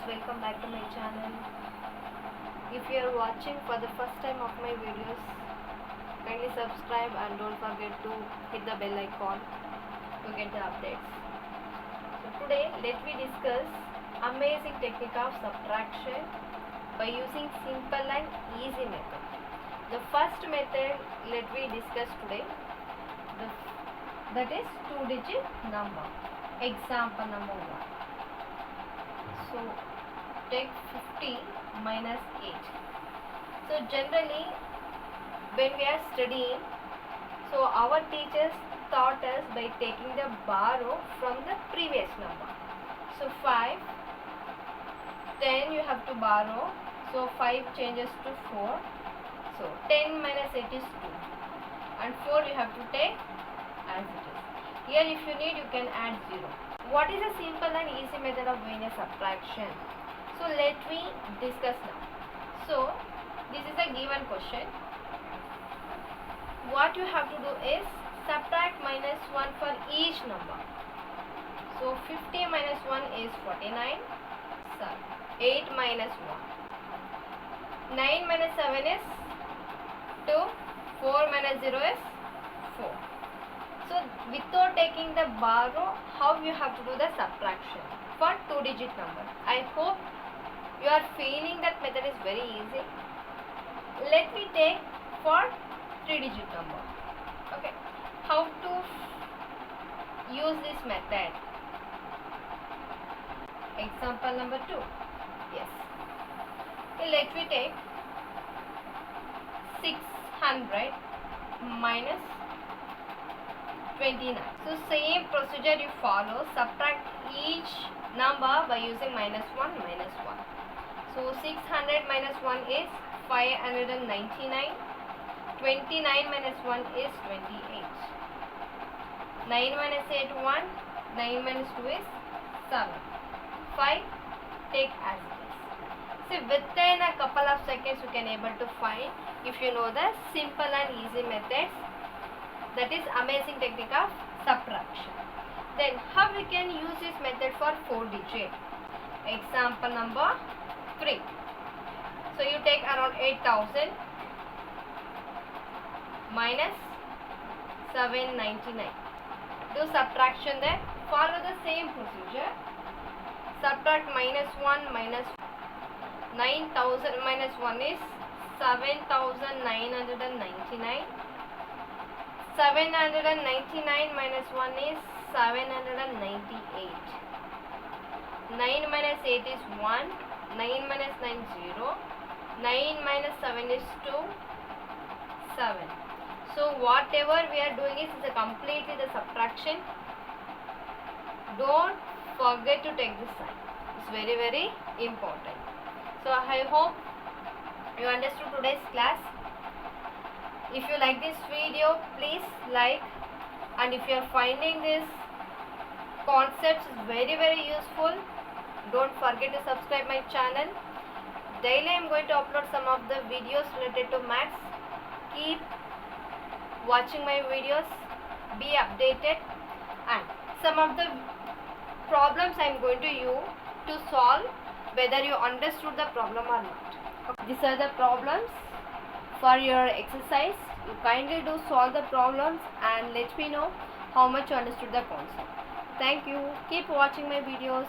welcome back to my channel. If you are watching for the first time of my videos, kindly subscribe and don't forget to hit the bell icon to get the updates. So today let me discuss amazing technique of subtraction by using simple and easy method. The first method let me discuss today, that is 2-digit number. Example number 1. So take 50 minus 8. So generally when we are studying, so our teachers taught us by taking the borrow from the previous number. So 5, 10 you have to borrow, so 5 changes to 4. So 10 minus 8 is 2 and 4 you have to take as it is. Here if you need you can add 0. What is a simple and easy method of doing a subtraction? So let me discuss now. So this is a given question. What you have to do is subtract minus 1 for each number. So 50 minus 1 is 49. 8 minus 1. 9 minus 7 is 2. 4 minus 0 is 4. So without taking the borrow, how you have to do the subtraction for 2-digit number? I hope you are feeling that method is very easy. Let me take for 3-digit number. Okay, how to use this method? Example number 2. Yes. Okay, let me take 600 minus 29. So same procedure you follow. Subtract each number by using minus 1, minus 1. So 600 minus 1 is 599. 29 minus 1 is 28. 9 minus 8, 1. 9 minus 2 is 7. 5, take as it is. So within a couple of seconds you can able to find if you know the simple and easy methods. That is amazing technique of subtraction. Then how we can use this method for 4-digit? Example number 3. So you take around 8,000 minus 799. Do subtraction there. Follow the same procedure. Subtract minus 1 minus 9,000 minus 1 is 7,999. 799 minus 1 is 798. 9 minus 8 is 1. 9 minus 9 is 0. 9 minus 7 is 2. 7. So whatever we are doing is completely the subtraction. Don't forget to take this sign. It's very, very important. So I hope you understood today's class. If you like this video, please like, and if you are finding this concepts very, very useful, don't forget to subscribe my channel. Daily I am going to upload some of the videos related to maths. Keep watching my videos, be updated, and some of the problems I am going to use to solve whether you understood the problem or not. These are the problems for your exercise. You kindly do solve the problems and let me know how much you understood the concept. Thank you. Keep watching my videos.